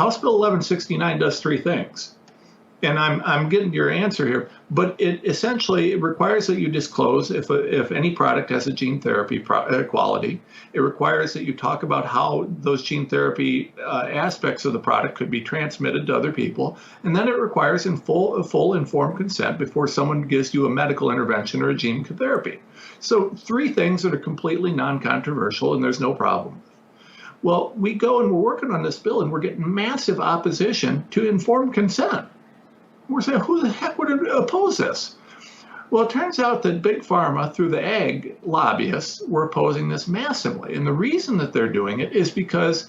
House Bill 1169 does three things. And I'm getting your answer here, but it essentially requires that you disclose if any product has a gene therapy quality. It requires that you talk about how those gene therapy aspects of the product could be transmitted to other people, and then it requires full informed consent before someone gives you a medical intervention or a gene therapy. So three things that are completely non-controversial, and there's no problem. Well, we go and we're working on this bill, and we're getting massive opposition to informed consent. We're saying, who the heck would oppose this? Well, it turns out that Big Pharma, through the ag lobbyists, were opposing this massively. And the reason that they're doing it is because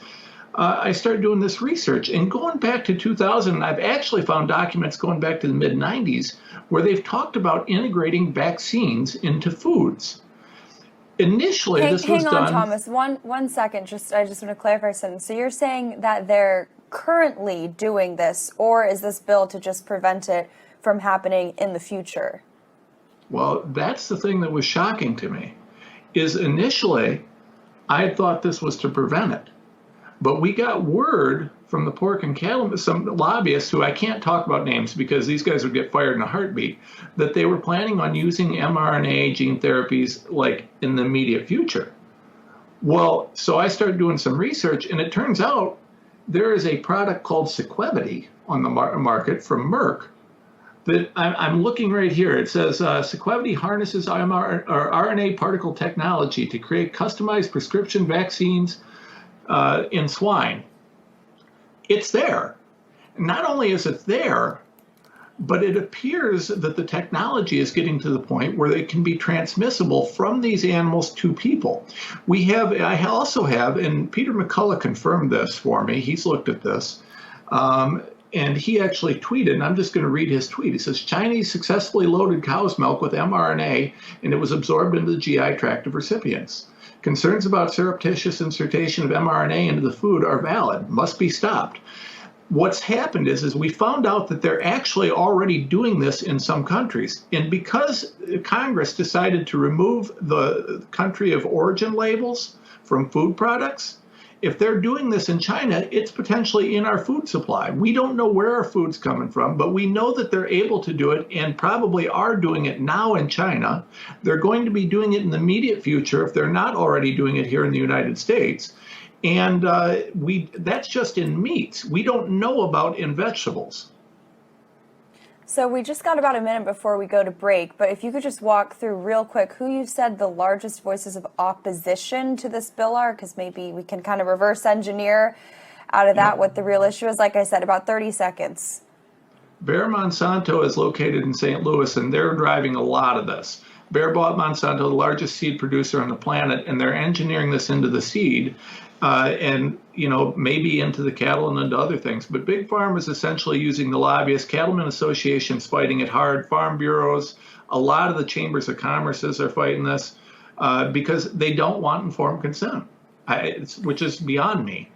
I started doing this research. And going back to 2000, I've actually found documents going back to the mid-90s where they've talked about integrating vaccines into foods. Initially, this was done... Hang on, Thomas. One second. I just want to clarify something. So you're saying that they're currently doing this, or is this bill to just prevent it from happening in the future? Well, that's the thing that was shocking to me, is initially I had thought this was to prevent it. But we got word from the pork and cattle, some lobbyists who I can't talk about names because these guys would get fired in a heartbeat, that they were planning on using mRNA gene therapies like in the immediate future. Well, so I started doing some research, and it turns out there is a product called Sequevity on the market from Merck that I'm looking right here. It says Sequevity harnesses RNA particle technology to create customized prescription vaccines in swine. It's there. Not only is it there, but it appears that the technology is getting to the point where it can be transmissible from these animals to people. I also have, and Peter McCullough confirmed this for me. He's looked at this. And he actually tweeted, and I'm just going to read his tweet. He says, Chinese successfully loaded cow's milk with mRNA, and it was absorbed into the GI tract of recipients. Concerns about surreptitious insertion of mRNA into the food are valid, must be stopped. What's happened is we found out that they're actually already doing this in some countries. And because Congress decided to remove the country of origin labels from food products, if they're doing this in China, it's potentially in our food supply. We don't know where our food's coming from, but we know that they're able to do it and probably are doing it now in China. They're going to be doing it in the immediate future if they're not already doing it here in the United States. And that's just in meats. We don't know about in vegetables. So we just got about a minute before we go to break, but if you could just walk through real quick who you said the largest voices of opposition to this bill are, because maybe we can kind of reverse engineer out of that what the real issue is. Like I said, about 30 seconds. Bayer Monsanto is located in St. Louis, and they're driving a lot of this. Bayer bought Monsanto, the largest seed producer on the planet, and they're engineering this into the seed. And, maybe into the cattle and into other things. But Big Pharma is essentially using the lobbyists, cattlemen associations fighting it hard, farm bureaus, a lot of the chambers of commerces are fighting this because they don't want informed consent, which is beyond me.